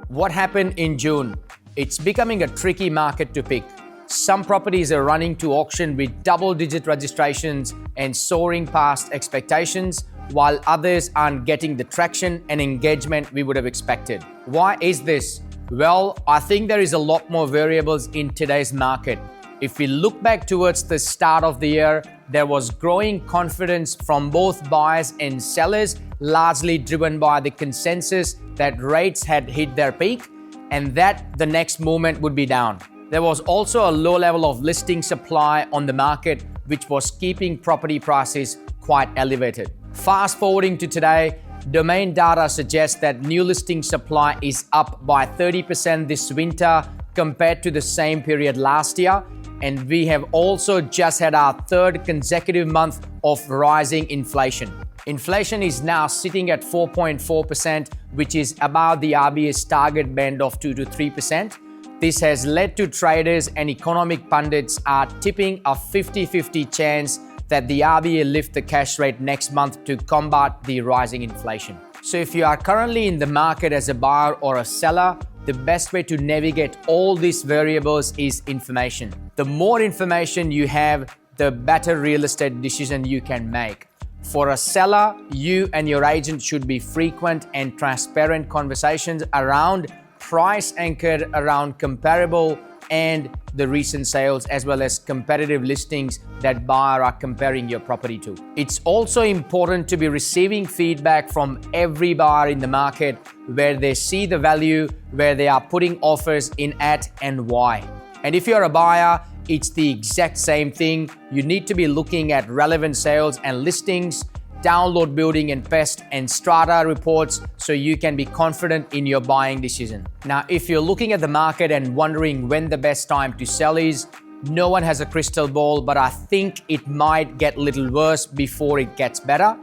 What happened in June? It's becoming a tricky market to pick. Some properties are running to auction with double-digit registrations and soaring past expectations, while others aren't getting the traction and engagement we would have expected. Why is this? Well, I think there is a lot more variables in today's market. If we look back towards the start of the year, there was growing confidence from both buyers and sellers, largely driven by the consensus that rates had hit their peak and that the next movement would be down. There was also a low level of listing supply on the market, which was keeping property prices quite elevated. Fast forwarding to today, domain data suggests that new listing supply is up by 30% this winter compared to the same period last year. And we have also just had our third consecutive month of rising inflation. Inflation is now sitting at 4.4%, which is above the RBA's target band of 2 to 3%. This has led to traders and economic pundits are tipping a 50-50 chance that the RBA lift the cash rate next month to combat the rising inflation. So if you are currently in the market as a buyer or a seller, the best way to navigate all these variables is information. The more information you have, the better real estate decision you can make. For a seller, you and your agent should be frequent and transparent conversations around price anchored around comparable and the recent sales, as well as competitive listings that buyers are comparing your property to. It's also important to be receiving feedback from every buyer in the market where they see the value, where they are putting offers in at, and why. And if you're a buyer, it's the exact same thing. You need to be looking at relevant sales and listings, download building and pest and strata reports so you can be confident in your buying decision. Now, if you're looking at the market and wondering when the best time to sell is, no one has a crystal ball, but I think it might get a little worse before it gets better.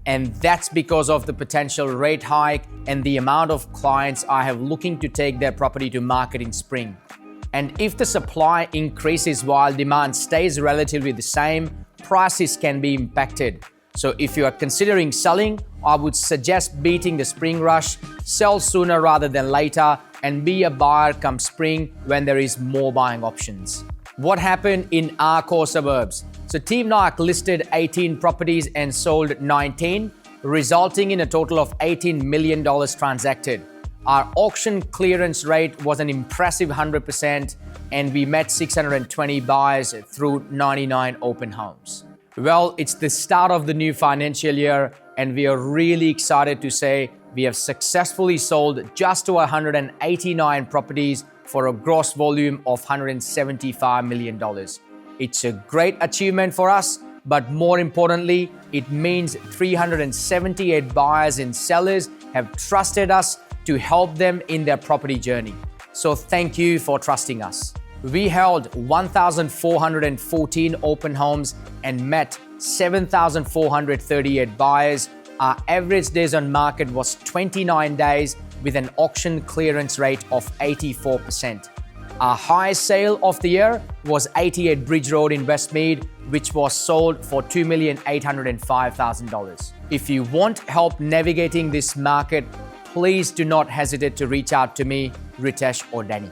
And that's because of the potential rate hike and the amount of clients I have looking to take their property to market in spring. And if the supply increases while demand stays relatively the same, prices can be impacted. So if you are considering selling, I would suggest beating the spring rush, sell sooner rather than later, and be a buyer come spring when there is more buying options. What happened in our core suburbs? So Team Nayak listed 18 properties and sold 19, resulting in a total of $18 million transacted. Our auction clearance rate was an impressive 100%, and we met 620 buyers through 99 open homes. Well, it's the start of the new financial year, and we are really excited to say we have successfully sold just to 189 properties for a gross volume of $175 million. It's a great achievement for us, but more importantly, it means 378 buyers and sellers have trusted us to help them in their property journey. So thank you for trusting us. We held 1,414 open homes and met 7,438 buyers. Our average days on market was 29 days with an auction clearance rate of 84%. Our highest sale of the year was 88 Bridge Road in Westmead, which was sold for $2,805,000. If you want help navigating this market, please do not hesitate to reach out to me, Ritesh or Danny.